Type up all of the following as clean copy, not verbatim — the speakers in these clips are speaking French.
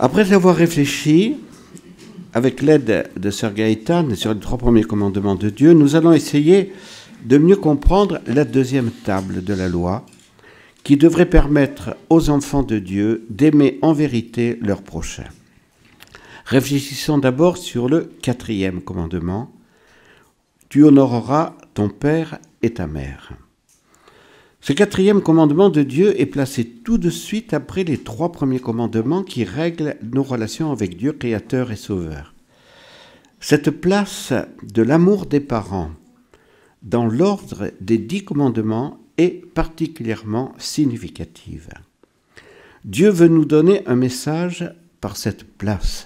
Après avoir réfléchi, avec l'aide de Sœur Gaëtane sur les 3 premiers commandements de Dieu, nous allons essayer de mieux comprendre la deuxième table de la loi, qui devrait permettre aux enfants de Dieu d'aimer en vérité leur prochain. Réfléchissons d'abord sur le 4e commandement. Tu honoreras ton père et ta mère. Ce 4e commandement de Dieu est placé tout de suite après les 3 premiers commandements qui règlent nos relations avec Dieu, Créateur et Sauveur. Cette place de l'amour des parents dans l'ordre des 10 commandements est particulièrement significative. Dieu veut nous donner un message par cette place.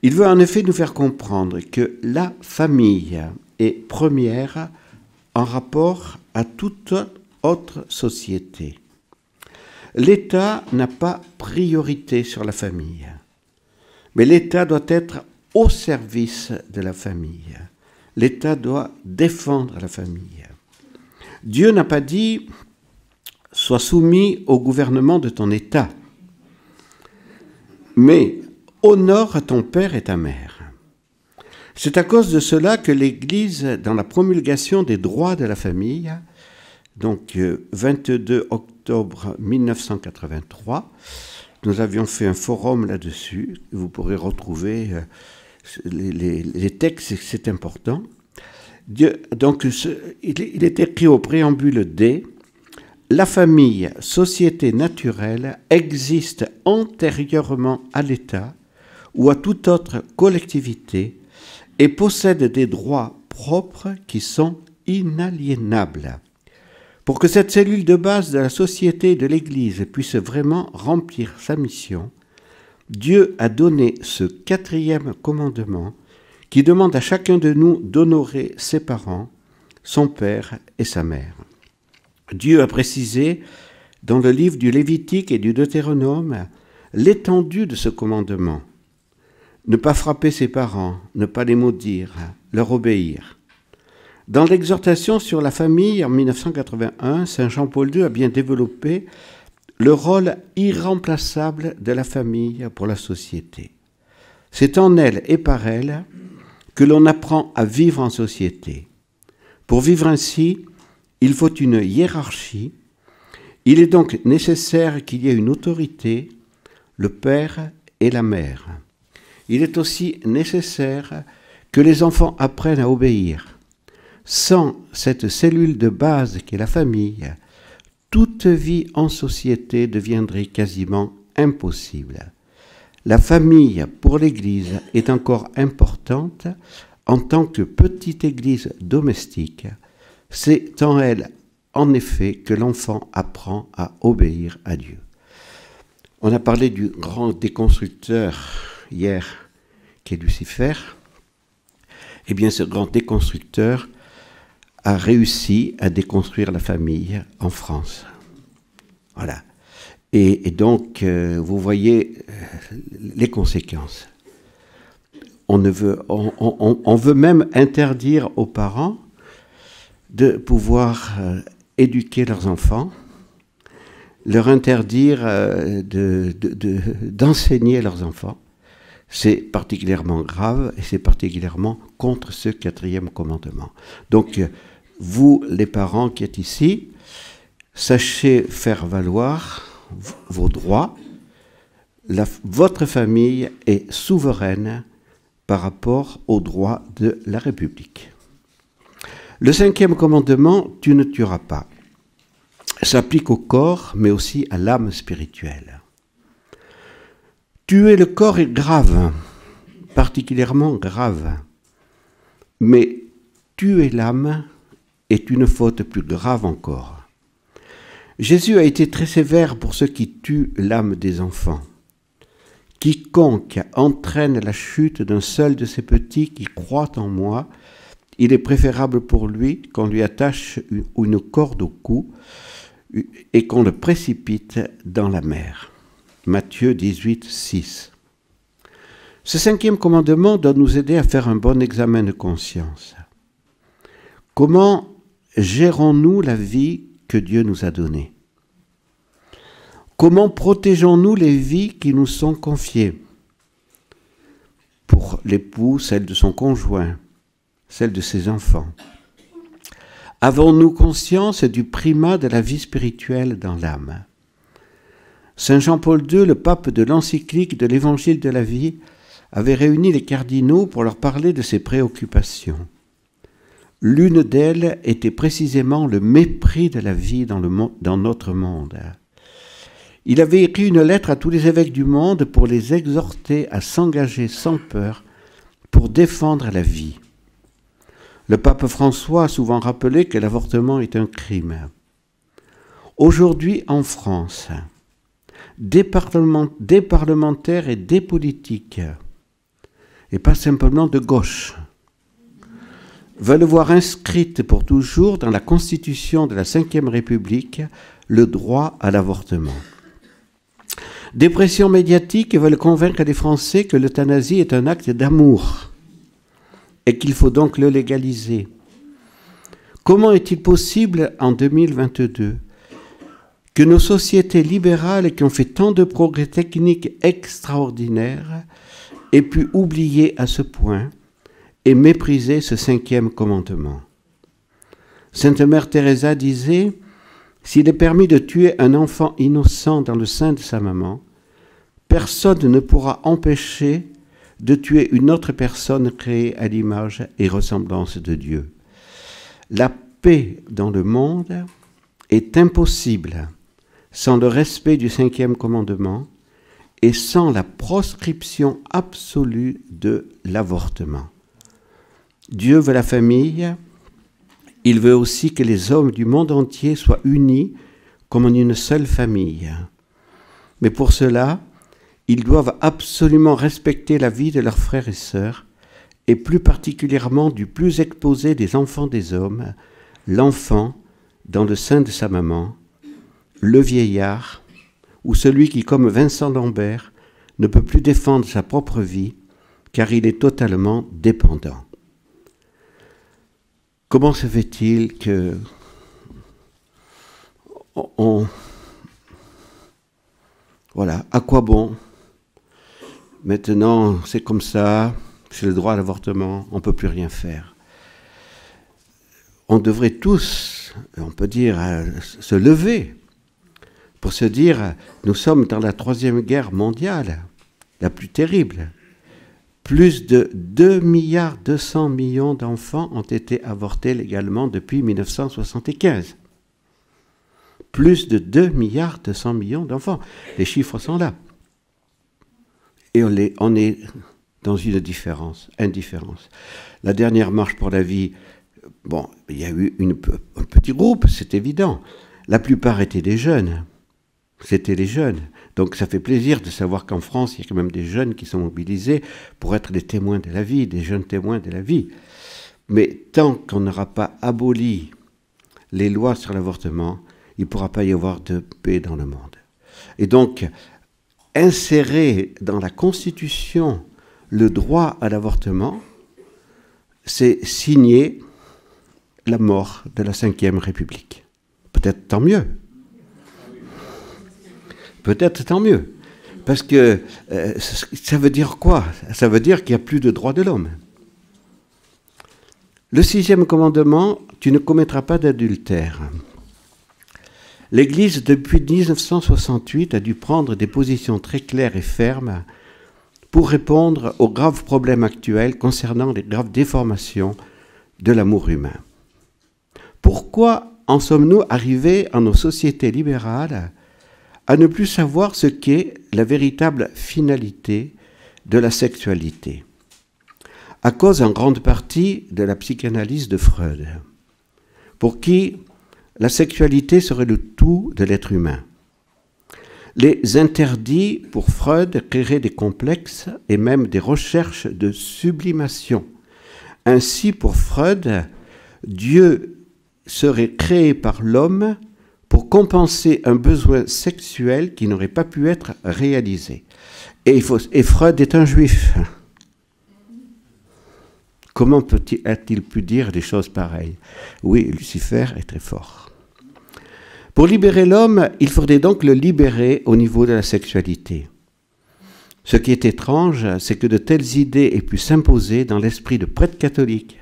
Il veut en effet nous faire comprendre que la famille est première en rapport à toute autre société. L'État n'a pas priorité sur la famille, mais l'État doit être au service de la famille. L'État doit défendre la famille. Dieu n'a pas dit « sois soumis au gouvernement de ton État », mais « honore ton père et ta mère ». C'est à cause de cela que l'Église, dans la promulgation des droits de la famille, donc 22 octobre 1983, nous avions fait un forum là-dessus, vous pourrez retrouver les textes, c'est important. Donc, il est écrit au préambule D, « La famille, société naturelle, existe antérieurement à l'État ou à toute autre collectivité et possède des droits propres qui sont inaliénables. Pour que cette cellule de base de la société et de l'Église puisse vraiment remplir sa mission, Dieu a donné ce 4e commandement qui demande à chacun de nous d'honorer ses parents, son père et sa mère. Dieu a précisé dans le livre du Lévitique et du Deutéronome l'étendue de ce commandement. Ne pas frapper ses parents, ne pas les maudire, leur obéir. Dans l'exhortation sur la famille en 1981, Saint Jean-Paul II a bien développé le rôle irremplaçable de la famille pour la société. C'est en elle et par elle que l'on apprend à vivre en société. Pour vivre ainsi, il faut une hiérarchie. Il est donc nécessaire qu'il y ait une autorité, le père et la mère. Il est aussi nécessaire que les enfants apprennent à obéir. Sans cette cellule de base qu'est la famille, toute vie en société deviendrait quasiment impossible. La famille pour l'Église est encore importante en tant que petite Église domestique. C'est en elle, en effet, que l'enfant apprend à obéir à Dieu. On a parlé du grand déconstructeur hier, qui est Lucifer. Eh bien, ce grand déconstructeur a réussi à déconstruire la famille en France. Voilà. Et donc, vous voyez les conséquences. On veut même interdire aux parents de pouvoir éduquer leurs enfants, leur interdire d'enseigner leurs enfants. C'est particulièrement grave et c'est particulièrement contre ce 4e commandement. Donc, vous, les parents qui êtes ici, sachez faire valoir vos droits. Votre famille est souveraine par rapport aux droits de la République. Le 5e commandement, tu ne tueras pas, s'applique au corps, mais aussi à l'âme spirituelle. Tuer le corps est grave, particulièrement grave, mais tuer l'âme est une faute plus grave encore. Jésus a été très sévère pour ceux qui tuent l'âme des enfants. Quiconque entraîne la chute d'un seul de ces petits qui croient en moi, il est préférable pour lui qu'on lui attache une corde au cou et qu'on le précipite dans la mer. Matthieu 18, 6. Ce 5e commandement doit nous aider à faire un bon examen de conscience. Comment gérons-nous la vie que Dieu nous a donnée? Comment protégeons-nous les vies qui nous sont confiées? Pour l'époux, celle de son conjoint, celle de ses enfants. Avons-nous conscience du primat de la vie spirituelle dans l'âme? Saint Jean-Paul II, le pape de l'encyclique de l'Évangile de la vie, avait réuni les cardinaux pour leur parler de ses préoccupations. L'une d'elles était précisément le mépris de la vie dans notre monde. Il avait écrit une lettre à tous les évêques du monde pour les exhorter à s'engager sans peur pour défendre la vie. Le pape François a souvent rappelé que l'avortement est un crime. Aujourd'hui, en France, des parlementaires et des politiques, et pas simplement de gauche, veulent voir inscrite pour toujours dans la Constitution de la Ve République le droit à l'avortement. Des pressions médiatiques veulent convaincre les Français que l'euthanasie est un acte d'amour et qu'il faut donc le légaliser. Comment est-il possible en 2022 que nos sociétés libérales qui ont fait tant de progrès techniques extraordinaires aient pu oublier à ce point et mépriser ce 5e commandement? Sainte Mère Teresa disait: s'il est permis de tuer un enfant innocent dans le sein de sa maman, personne ne pourra empêcher de tuer une autre personne créée à l'image et ressemblance de Dieu. La paix dans le monde est impossible sans le respect du 5e commandement et sans la proscription absolue de l'avortement. Dieu veut la famille, il veut aussi que les hommes du monde entier soient unis comme en une seule famille. Mais pour cela, ils doivent absolument respecter la vie de leurs frères et sœurs, et plus particulièrement du plus exposé des enfants des hommes, l'enfant dans le sein de sa maman, le vieillard, ou celui qui, comme Vincent Lambert, ne peut plus défendre sa propre vie, car il est totalement dépendant. Comment se fait-il que voilà, à quoi bon? Maintenant, c'est comme ça, c'est le droit à l'avortement, on ne peut plus rien faire. On devrait tous, on peut dire, se lever pour se dire, nous sommes dans la 3e guerre mondiale, la plus terrible. Plus de 2,2 milliards d'enfants ont été avortés légalement depuis 1975. Plus de 2,2 milliards d'enfants. Les chiffres sont là. Et on est dans une indifférence. La dernière marche pour la vie, bon, il y a eu un petit groupe, c'est évident. La plupart étaient des jeunes. C'était les jeunes. Donc ça fait plaisir de savoir qu'en France, il y a quand même des jeunes qui sont mobilisés pour être des témoins de la vie, des jeunes témoins de la vie. Mais tant qu'on n'aura pas aboli les lois sur l'avortement, il ne pourra pas y avoir de paix dans le monde. Et donc, insérer dans la Constitution le droit à l'avortement, c'est signer la mort de la Ve République. Peut-être tant mieux. Peut-être tant mieux. Parce que ça veut dire quoi? Ça veut dire qu'il n'y a plus de droits de l'homme. Le 6e commandement, tu ne commettras pas d'adultère. L'Église, depuis 1968, a dû prendre des positions très claires et fermes pour répondre aux graves problèmes actuels concernant les graves déformations de l'amour humain. Pourquoi en sommes-nous arrivés en nos sociétés libérales à ne plus savoir ce qu'est la véritable finalité de la sexualité? À cause en grande partie de la psychanalyse de Freud, pour qui la sexualité serait le tout de l'être humain. Les interdits, pour Freud, créeraient des complexes et même des recherches de sublimation. Ainsi, pour Freud, Dieu serait créé par l'homme pour compenser un besoin sexuel qui n'aurait pas pu être réalisé. Et Freud est un juif. Comment a-t-il pu dire des choses pareilles? Oui, Lucifer est très fort. Pour libérer l'homme, il faudrait donc le libérer au niveau de la sexualité. Ce qui est étrange, c'est que de telles idées aient pu s'imposer dans l'esprit de prêtres catholiques,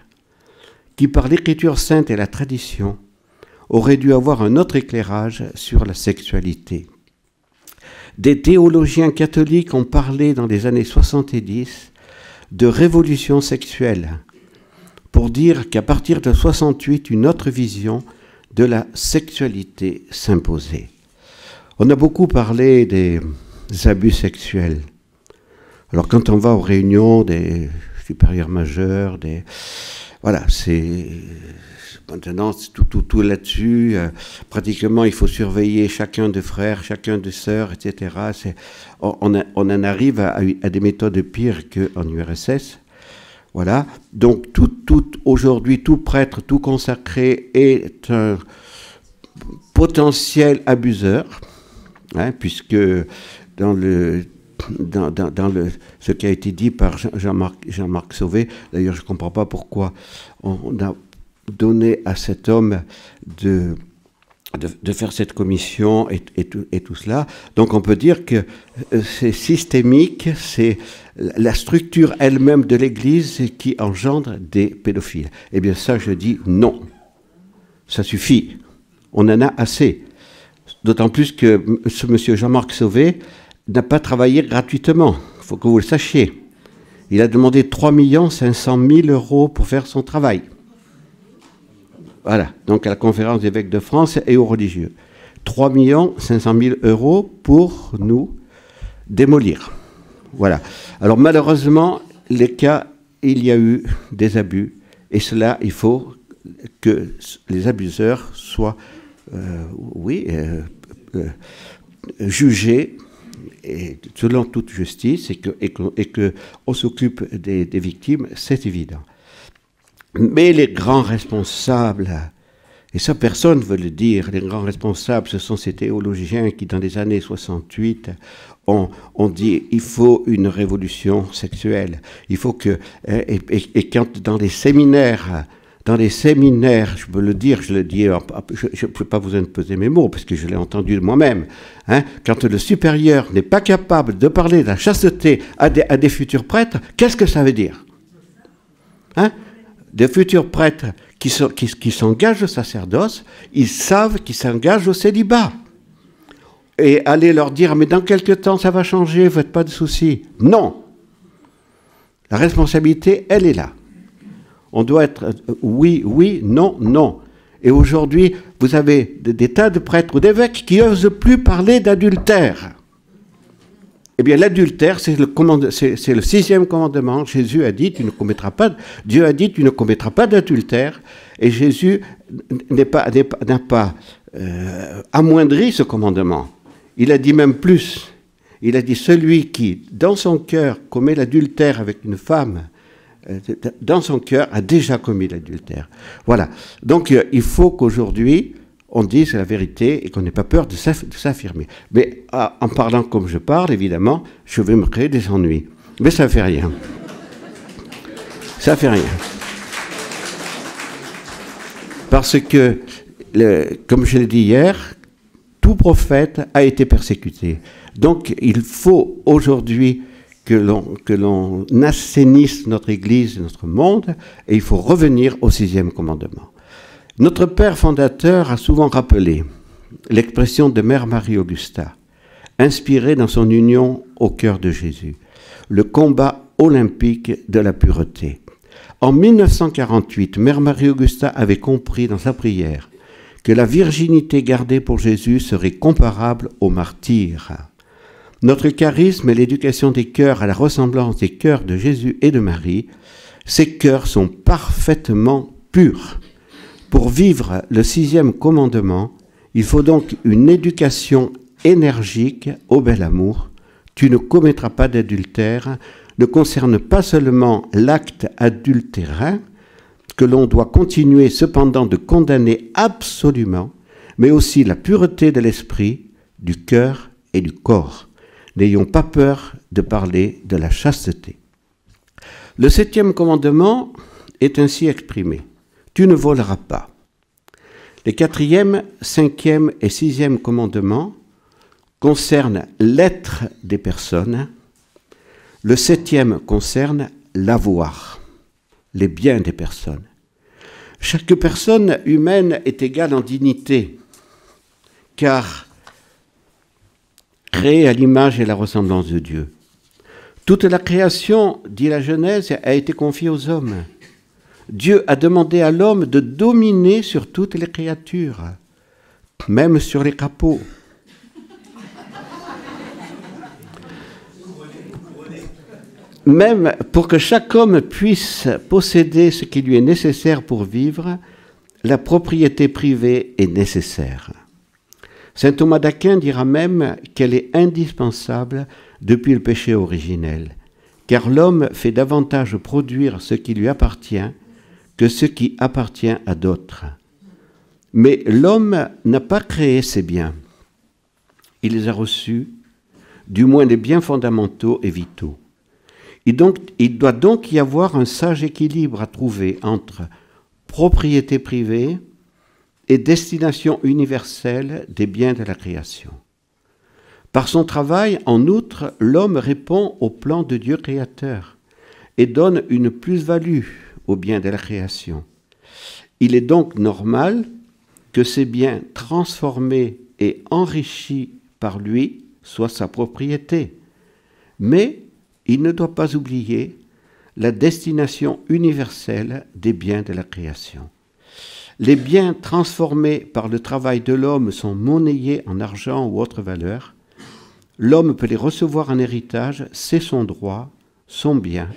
qui par l'écriture sainte et la tradition, auraient dû avoir un autre éclairage sur la sexualité. Des théologiens catholiques ont parlé dans les années 70 de révolution sexuelle, pour dire qu'à partir de 68, une autre vision de la sexualité s'imposait. On a beaucoup parlé des abus sexuels. Alors quand on va aux réunions des supérieurs majeurs, voilà, c'est maintenant tout là-dessus. Pratiquement, il faut surveiller chacun de frères, chacun de sœurs, etc. On en arrive à des méthodes pires qu'en URSS. Voilà. Donc aujourd'hui, tout prêtre, tout consacré est un potentiel abuseur, hein, puisque dans ce qui a été dit par Jean-Marc Sauvé, d'ailleurs je ne comprends pas pourquoi on a donné à cet homme de faire cette commission et tout cela. Donc on peut dire que c'est systémique, c'est la structure elle-même de l'Église qui engendre des pédophiles. Eh bien ça, je dis non. Ça suffit. On en a assez. D'autant plus que ce monsieur Jean-Marc Sauvé n'a pas travaillé gratuitement. Il faut que vous le sachiez. Il a demandé 3 500 000 € pour faire son travail. Voilà, donc à la conférence des évêques de France et aux religieux. 3 500 000 € pour nous démolir. Voilà. Alors malheureusement, les cas, il y a eu des abus. Et cela, il faut que les abuseurs soient, jugés et selon toute justice et qu'on s'occupe des victimes, c'est évident. Mais les grands responsables, et ça personne ne veut le dire, les grands responsables, ce sont ces théologiens qui, dans les années 68, ont dit il faut une révolution sexuelle. Il faut que... Et quand dans les séminaires, je peux le dire, je le dis, je ne peux pas vous imposer mes mots, parce que je l'ai entendu moi-même, hein, quand le supérieur n'est pas capable de parler de la chasteté à des futurs prêtres, qu'est-ce que ça veut dire, hein? Des futurs prêtres qui s'engagent au sacerdoce, ils savent qu'ils s'engagent au célibat. Et aller leur dire, mais dans quelques temps ça va changer, faites pas de soucis. Non. La responsabilité, elle est là. On doit être oui, oui, non, non. Et aujourd'hui, vous avez des tas de prêtres ou d'évêques qui n'osent plus parler d'adultère. Eh bien, l'adultère, c'est le 6e commandement. Jésus a dit, Dieu a dit, tu ne commettras pas d'adultère. Et Jésus n'a pas amoindri ce commandement. Il a dit même plus. Il a dit, celui qui, dans son cœur, commet l'adultère avec une femme, dans son cœur, a déjà commis l'adultère. Voilà. Donc, il faut qu'aujourd'hui, on dise la vérité et qu'on n'ait pas peur de s'affirmer. Mais en parlant comme je parle, évidemment, je vais me créer des ennuis. Mais ça ne fait rien. Ça ne fait rien. Parce que, comme je l'ai dit hier, tout prophète a été persécuté. Donc, il faut aujourd'hui que l'on assainisse notre Église, notre monde, et il faut revenir au 6e commandement. Notre père fondateur a souvent rappelé l'expression de Mère Marie-Augusta, inspirée dans son union au cœur de Jésus, le combat olympique de la pureté. En 1948, Mère Marie-Augusta avait compris dans sa prière que la virginité gardée pour Jésus serait comparable au martyre. Notre charisme et l'éducation des cœurs à la ressemblance des cœurs de Jésus et de Marie, ces cœurs sont parfaitement purs. Pour vivre le 6e commandement, il faut donc une éducation énergique au bel amour. Tu ne commettras pas d'adultère ne concerne pas seulement l'acte adultérin, que l'on doit continuer cependant de condamner absolument, mais aussi la pureté de l'esprit, du cœur et du corps. N'ayons pas peur de parler de la chasteté. Le 7e commandement est ainsi exprimé. Tu ne voleras pas. Les 4e, 5e et 6e commandements concernent l'être des personnes. Le 7e concerne l'avoir, les biens des personnes. Chaque personne humaine est égale en dignité, car créée à l'image et la ressemblance de Dieu. Toute la création, dit la Genèse, a été confiée aux hommes. Dieu a demandé à l'homme de dominer sur toutes les créatures, même sur les crapauds. Même pour que chaque homme puisse posséder ce qui lui est nécessaire pour vivre, la propriété privée est nécessaire. Saint Thomas d'Aquin dira même qu'elle est indispensable depuis le péché originel, car l'homme fait davantage produire ce qui lui appartient que ce qui appartient à d'autres. Mais l'homme n'a pas créé ses biens. Il les a reçus, du moins les biens fondamentaux et vitaux. Il doit donc y avoir un sage équilibre à trouver entre propriété privée et destination universelle des biens de la création. Par son travail, en outre, l'homme répond au plan de Dieu créateur et donne une plus-value aux biens de la création. Il est donc normal que ces biens transformés et enrichis par lui soient sa propriété. Mais il ne doit pas oublier la destination universelle des biens de la création. Les biens transformés par le travail de l'homme sont monnayés en argent ou autre valeur. L'homme peut les recevoir en héritage, c'est son droit, son bien.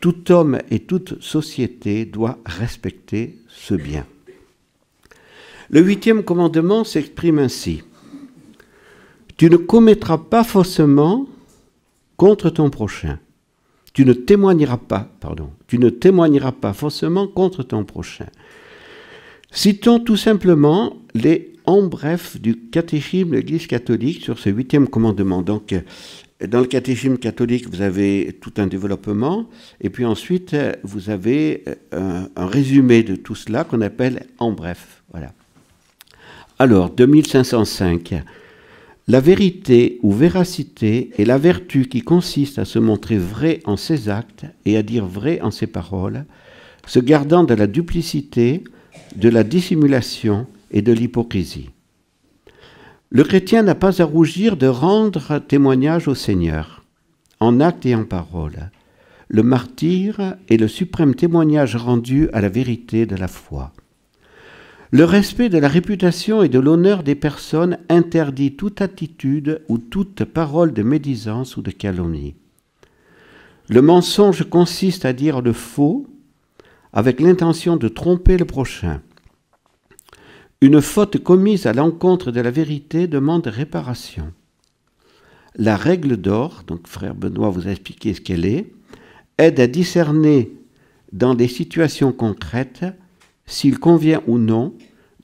Tout homme et toute société doit respecter ce bien. Le 8e commandement s'exprime ainsi. Tu ne commettras pas faussement contre ton prochain. Tu ne témoigneras pas faussement contre ton prochain. Citons tout simplement les en bref du catéchisme de l'Église catholique sur ce 8e commandement. Donc, dans le catéchisme catholique, vous avez tout un développement, et puis ensuite, vous avez un résumé de tout cela qu'on appelle en bref. Voilà. Alors, 2505. La vérité ou véracité est la vertu qui consiste à se montrer vrai en ses actes et à dire vrai en ses paroles, se gardant de la duplicité, de la dissimulation et de l'hypocrisie. Le chrétien n'a pas à rougir de rendre témoignage au Seigneur, en actes et en paroles. Le martyre est le suprême témoignage rendu à la vérité de la foi. Le respect de la réputation et de l'honneur des personnes interdit toute attitude ou toute parole de médisance ou de calomnie. Le mensonge consiste à dire le faux avec l'intention de tromper le prochain. Une faute commise à l'encontre de la vérité demande réparation. La règle d'or, donc frère Benoît vous a expliqué ce qu'elle est, aide à discerner dans des situations concrètes s'il convient ou non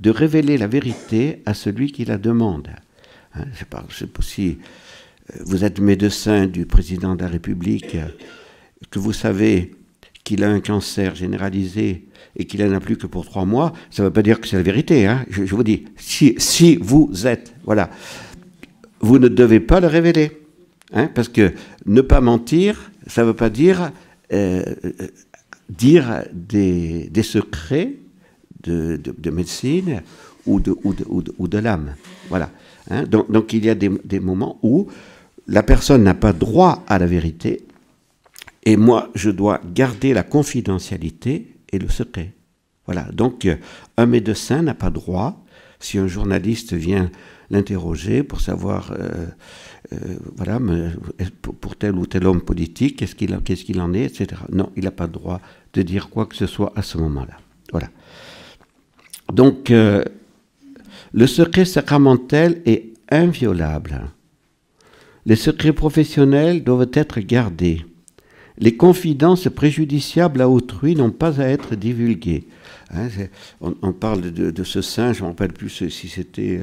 de révéler la vérité à celui qui la demande. Je sais pas si vous êtes médecin du président de la République, que vous savez qu'il a un cancer généralisé et qu'il n'en a plus que pour 3 mois, ça ne veut pas dire que c'est la vérité. Hein. Je vous dis, si vous êtes, voilà, vous ne devez pas le révéler. Hein, parce que ne pas mentir, ça ne veut pas dire dire des secrets de médecine ou de l'âme. Voilà. Hein, donc il y a des moments où la personne n'a pas droit à la vérité et moi je dois garder la confidentialité et le secret. Voilà. Donc un médecin n'a pas droit, si un journaliste vient l'interroger pour savoir voilà, pour tel ou tel homme politique, qu'est-ce qu'il en est, etc. Non, il n'a pas le droit de dire quoi que ce soit à ce moment-là. Voilà. Donc, le secret sacramentel est inviolable. Les secrets professionnels doivent être gardés. Les confidences préjudiciables à autrui n'ont pas à être divulguées. Hein, on parle de ce saint, je ne me rappelle plus si c'était...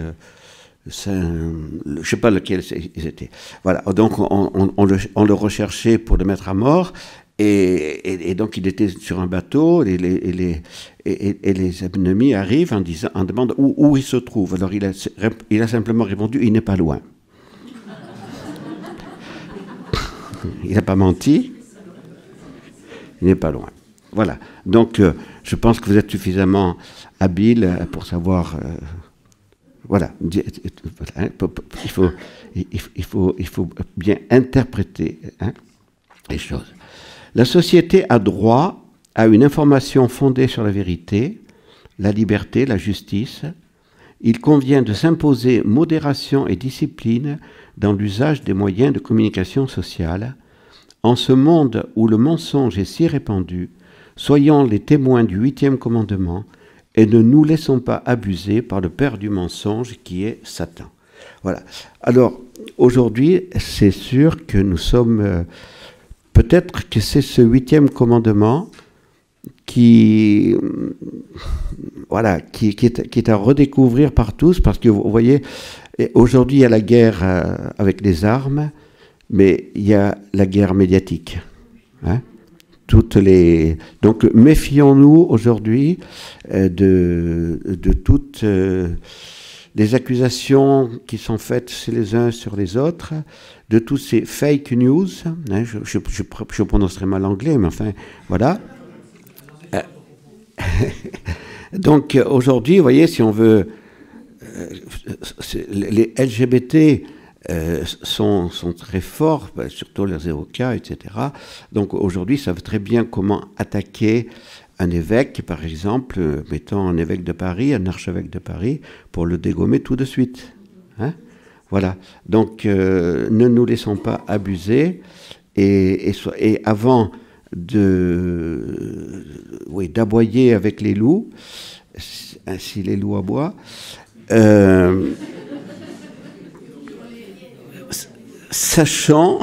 je ne sais pas lequel c'était. Voilà, donc on le recherchait pour le mettre à mort, Et donc il était sur un bateau et les ennemis arrivent en demandant où il se trouve. Alors il a simplement répondu, il n'est pas loin. Il n'a pas menti, il n'est pas loin. Voilà, donc je pense que vous êtes suffisamment habile pour savoir... voilà, il faut bien interpréter les choses. La société a droit à une information fondée sur la vérité, la liberté, la justice. Il convient de s'imposer modération et discipline dans l'usage des moyens de communication sociale. En ce monde où le mensonge est si répandu, soyons les témoins du 8e commandement et ne nous laissons pas abuser par le père du mensonge qui est Satan. Voilà. Alors, aujourd'hui, c'est sûr que nous sommes... peut-être que c'est ce 8e commandement qui est à redécouvrir par tous, parce que vous voyez, aujourd'hui il y a la guerre avec les armes, mais il y a la guerre médiatique. Donc méfions-nous aujourd'hui de toutes les accusations qui sont faites les uns sur les autres, de tous ces fake news, je prononcerai mal l'anglais, mais enfin, voilà. Donc aujourd'hui, vous voyez, si on veut, les LGBT sont très forts, surtout les avocats, etc. Donc aujourd'hui, ils savent très bien comment attaquer un évêque, par exemple, mettons un évêque de Paris, un archevêque de Paris, pour le dégommer tout de suite. Voilà. Donc, ne nous laissons pas abuser. Et avant d'aboyer avec les loups, ainsi les loups aboient, sachant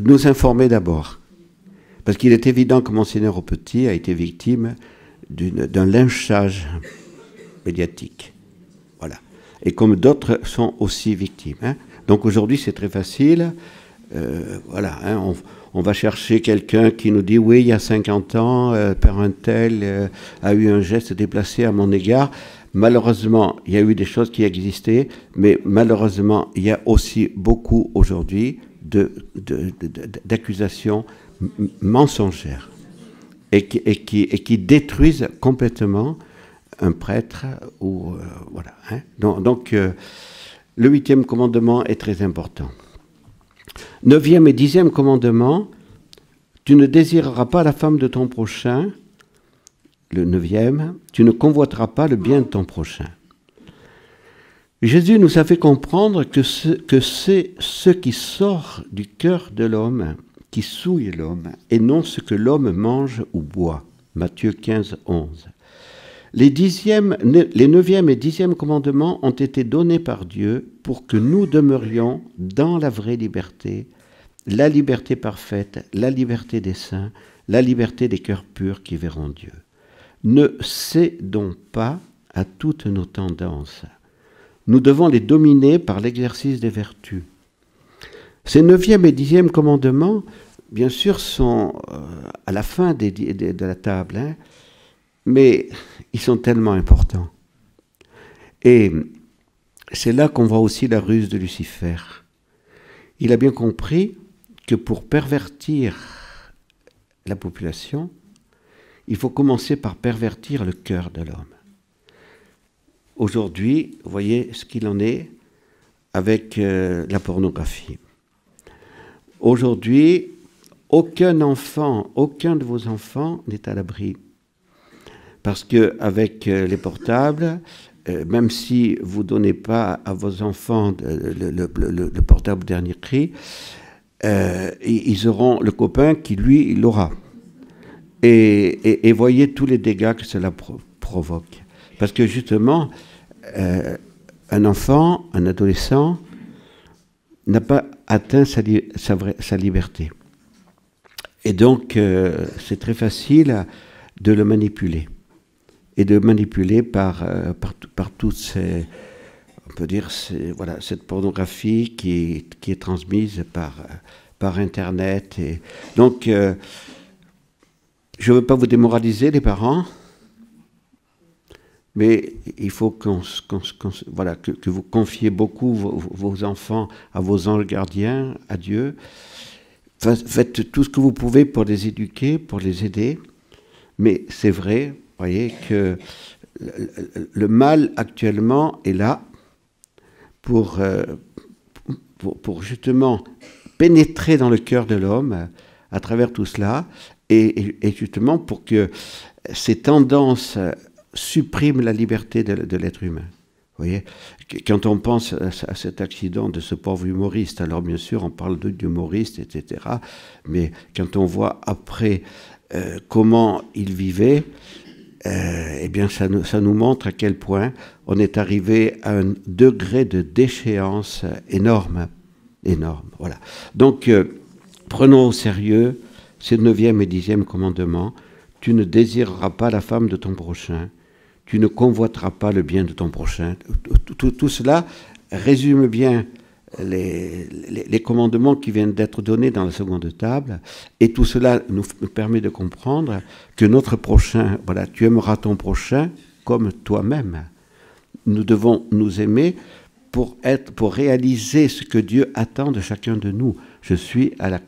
nous informer d'abord. Parce qu'il est évident que Monseigneur Aupetit a été victime d'un lynchage médiatique. Voilà. Et comme d'autres sont aussi victimes. Donc aujourd'hui, c'est très facile. Voilà. On va chercher quelqu'un qui nous dit « Oui, il y a 50 ans, père un tel a eu un geste déplacé à mon égard ». Malheureusement, il y a eu des choses qui existaient, mais malheureusement, il y a aussi beaucoup aujourd'hui d'accusations mensongères et qui détruisent complètement un prêtre. Voilà. Donc, le 8e commandement est très important. 9e et 10e commandement, tu ne désireras pas la femme de ton prochain. Le 9e, tu ne convoiteras pas le bien de ton prochain. Jésus nous a fait comprendre que c'est ce qui sort du cœur de l'homme qui souille l'homme, et non ce que l'homme mange ou boit. Matthieu 15, 11. Les 9e et 10e commandements ont été donnés par Dieu pour que nous demeurions dans la vraie liberté, la liberté parfaite, la liberté des saints, la liberté des cœurs purs qui verront Dieu. Ne cédons pas à toutes nos tendances. Nous devons les dominer par l'exercice des vertus. Ces 9e et 10e commandements, bien sûr, sont à la fin de la table, mais ils sont tellement importants. Et c'est là qu'on voit aussi la ruse de Lucifer. Il a bien compris que pour pervertir la population, il faut commencer par pervertir le cœur de l'homme. Aujourd'hui, vous voyez ce qu'il en est avec la pornographie. Aujourd'hui, aucun de vos enfants n'est à l'abri. Parce qu'avec les portables, même si vous ne donnez pas à vos enfants le portable dernier cri, ils auront le copain qui, lui, il l'aura. Et voyez tous les dégâts que cela provoque. Parce que justement, un enfant, un adolescent, n'a pas atteint sa liberté. Et donc, c'est très facile de le manipuler. Et de manipuler par toutes ces... peut dire, voilà, cette pornographie qui est transmise par Internet. Et donc, je ne veux pas vous démoraliser, les parents, mais il faut voilà, que vous confiez beaucoup vos enfants à vos anges gardiens, à Dieu. Faites tout ce que vous pouvez pour les éduquer, pour les aider. Mais c'est vrai, vous voyez, que le mal actuellement est là pour justement pénétrer dans le cœur de l'homme à travers tout cela, et justement pour que ces tendances suppriment la liberté de l'être humain. Vous voyez, quand on pense à cet accident de ce pauvre humoriste, alors bien sûr on parle d'humoriste, etc., mais quand on voit après comment il vivait, eh bien ça nous montre à quel point on est arrivé à un degré de déchéance énorme, énorme. Voilà. Donc prenons au sérieux ces 9e et 10e commandements. Tu ne désireras pas la femme de ton prochain, tu ne convoiteras pas le bien de ton prochain. Tout cela résume bien les commandements qui viennent d'être donnés dans la seconde table, et tout cela nous permet de comprendre que notre prochain, voilà, tu aimeras ton prochain comme toi-même. Nous devons nous aimer pour réaliser ce que Dieu attend de chacun de nous. Je suis à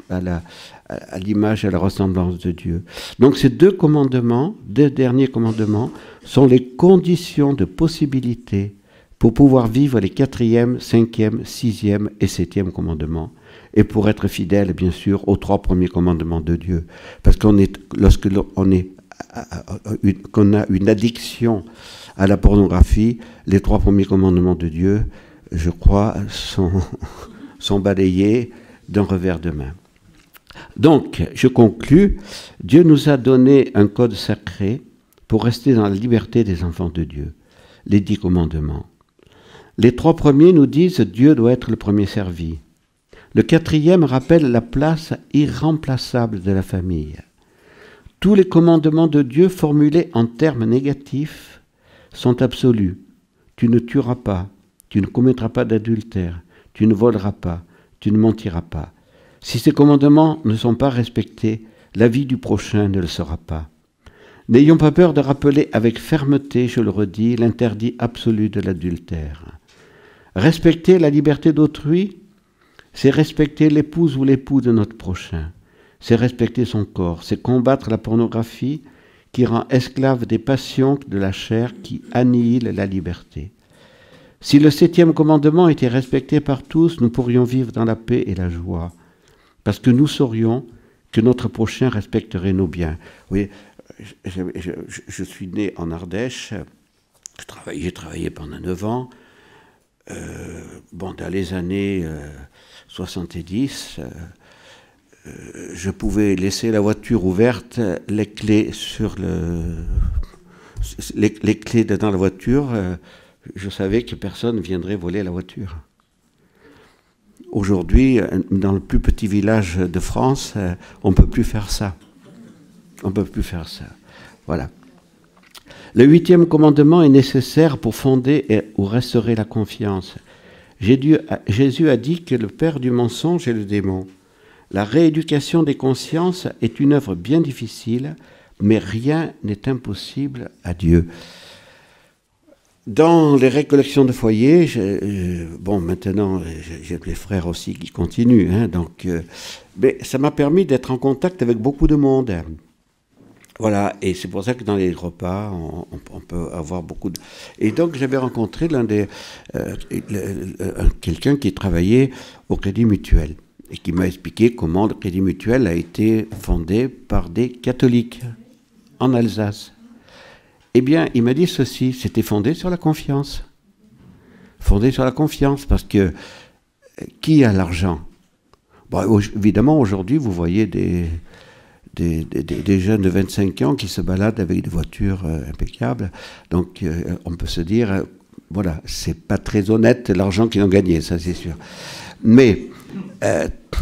l'image et à la ressemblance de Dieu. Donc ces deux derniers commandements, sont les conditions de possibilité pour pouvoir vivre les 4e, 5e, 6e et 7e commandements, et pour être fidèle, bien sûr, aux 3 premiers commandements de Dieu. Parce qu'on a une addiction à la pornographie, les 3 premiers commandements de Dieu, je crois, sont balayés d'un revers de main. Donc, je conclus, Dieu nous a donné un code sacré pour rester dans la liberté des enfants de Dieu, les 10 commandements. Les 3 premiers nous disent que Dieu doit être le premier servi. Le 4e rappelle la place irremplaçable de la famille. Tous les commandements de Dieu formulés en termes négatifs sont absolus. Tu ne tueras pas, tu ne commettras pas d'adultère, tu ne voleras pas, tu ne mentiras pas. Si ces commandements ne sont pas respectés, la vie du prochain ne le sera pas. N'ayons pas peur de rappeler avec fermeté, je le redis, l'interdit absolu de l'adultère. Respecter la liberté d'autrui, c'est respecter l'épouse ou l'époux de notre prochain. C'est respecter son corps, c'est combattre la pornographie qui rend esclave des passions de la chair qui annihilent la liberté. Si le 7e commandement était respecté par tous, nous pourrions vivre dans la paix et la joie, parce que nous saurions que notre prochain respecterait nos biens. Oui, je suis né en Ardèche, j'ai travaillé pendant 9 ans. Dans les années 70, je pouvais laisser la voiture ouverte, les clés les clés dans la voiture, je savais que personne ne viendrait voler la voiture. Aujourd'hui, dans le plus petit village de France, on ne peut plus faire ça. On ne peut plus faire ça. Voilà. Le 8e commandement est nécessaire pour fonder ou restaurer la confiance. Jésus a dit que le père du mensonge est le démon. La rééducation des consciences est une œuvre bien difficile, mais rien n'est impossible à Dieu. Dans les récollections de foyer, maintenant, j'ai mes frères aussi qui continuent, mais ça m'a permis d'être en contact avec beaucoup de monde. Voilà, et c'est pour ça que dans les repas, on peut avoir beaucoup de... Et donc, j'avais rencontré quelqu'un qui travaillait au Crédit Mutuel et qui m'a expliqué comment le Crédit Mutuel a été fondé par des catholiques en Alsace. Eh bien, il m'a dit ceci, c'était fondé sur la confiance. Fondé sur la confiance, parce que qui a l'argent? Évidemment, aujourd'hui, vous voyez des jeunes de 25 ans qui se baladent avec des voitures impeccables. Donc, on peut se dire, voilà, c'est pas très honnête l'argent qu'ils ont gagné, ça c'est sûr. Mais,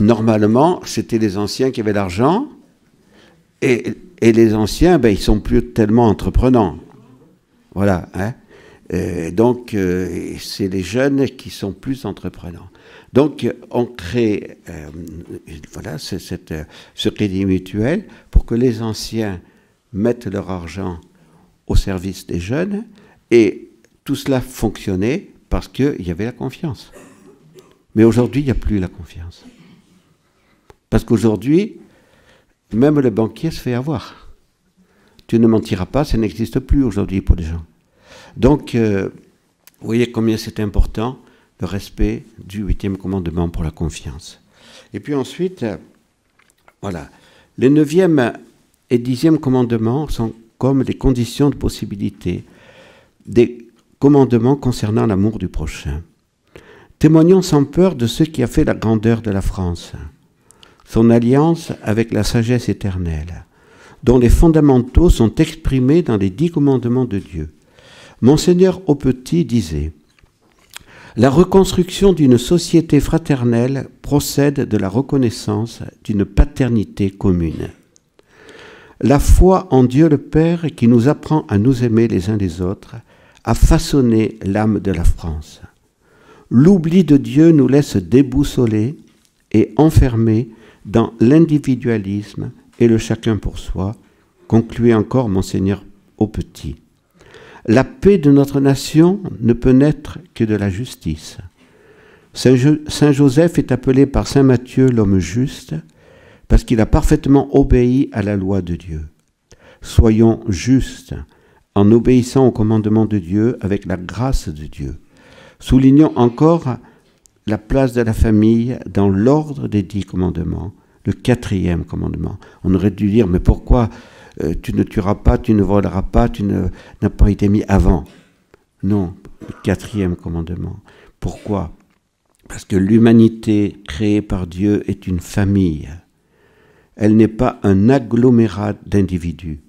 normalement, c'était les anciens qui avaient l'argent, et les anciens, ils sont plus tellement entreprenants. Voilà. Donc, c'est les jeunes qui sont plus entreprenants. Donc, on crée voilà, ce crédit mutuel pour que les anciens mettent leur argent au service des jeunes, et tout cela fonctionnait parce qu'il y avait la confiance. Mais aujourd'hui, il n'y a plus la confiance. Parce qu'aujourd'hui, même le banquier se fait avoir. Tu ne mentiras pas, ça n'existe plus aujourd'hui pour les gens. Donc, vous voyez combien c'est important, le respect du 8e commandement pour la confiance. Et puis ensuite, voilà, les 9e et 10e commandements sont comme des conditions de possibilité des commandements concernant l'amour du prochain. Témoignons sans peur de ce qui a fait la grandeur de la France, son alliance avec la sagesse éternelle, dont les fondamentaux sont exprimés dans les 10 commandements de Dieu. Monseigneur Aupetit disait « La reconstruction d'une société fraternelle procède de la reconnaissance d'une paternité commune. La foi en Dieu le Père qui nous apprend à nous aimer les uns les autres a façonné l'âme de la France. L'oubli de Dieu nous laisse déboussolés et enfermés dans l'individualisme et le chacun pour soi, concluait encore Monseigneur Aupetit. La paix de notre nation ne peut naître que de la justice. Saint Joseph est appelé par Saint Matthieu l'homme juste parce qu'il a parfaitement obéi à la loi de Dieu. Soyons justes en obéissant au commandement de Dieu avec la grâce de Dieu. Soulignons encore la place de la famille dans l'ordre des 10 commandements, le 4e commandement. On aurait dû dire, mais pourquoi tu ne tueras pas, tu ne voleras pas, tu n'as pas été mis avant? Non, le 4e commandement. Pourquoi? Parce que l'humanité créée par Dieu est une famille. Elle n'est pas un agglomérat d'individus.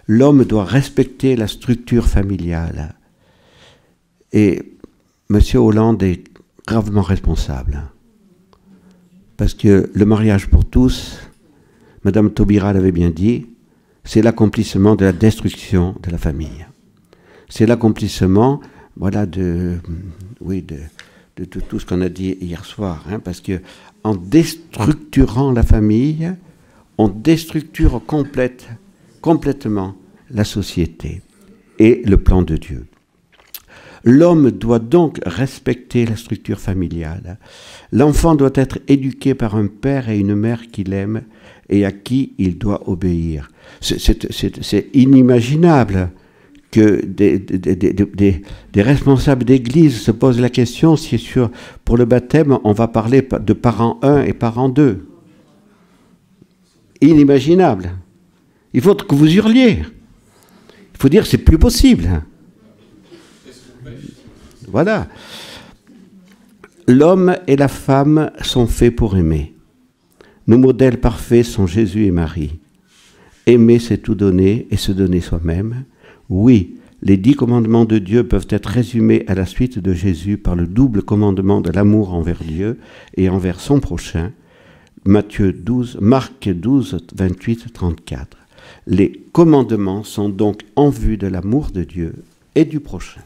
L'homme doit respecter la structure familiale. Et M. Hollande est gravement responsable. Parce que le mariage pour tous, Mme Taubira l'avait bien dit, c'est l'accomplissement de la destruction de la famille. C'est l'accomplissement, voilà, de tout ce qu'on a dit hier soir, hein, parce que en déstructurant la famille, on déstructure complètement la société et le plan de Dieu. L'homme doit donc respecter la structure familiale. L'enfant doit être éduqué par un père et une mère qu'il aime et à qui il doit obéir. C'est inimaginable que des responsables d'église se posent la question si pour le baptême, on va parler de parent 1 et parent 2. Inimaginable. Il faut que vous hurliez. Il faut dire que c'est plus possible. Voilà. L'homme et la femme sont faits pour aimer. Nos modèles parfaits sont Jésus et Marie. Aimer, c'est tout donner et se donner soi-même. Oui, les 10 commandements de Dieu peuvent être résumés à la suite de Jésus par le double commandement de l'amour envers Dieu et envers son prochain. Marc 12, 28, 34. Les commandements sont donc en vue de l'amour de Dieu et du prochain.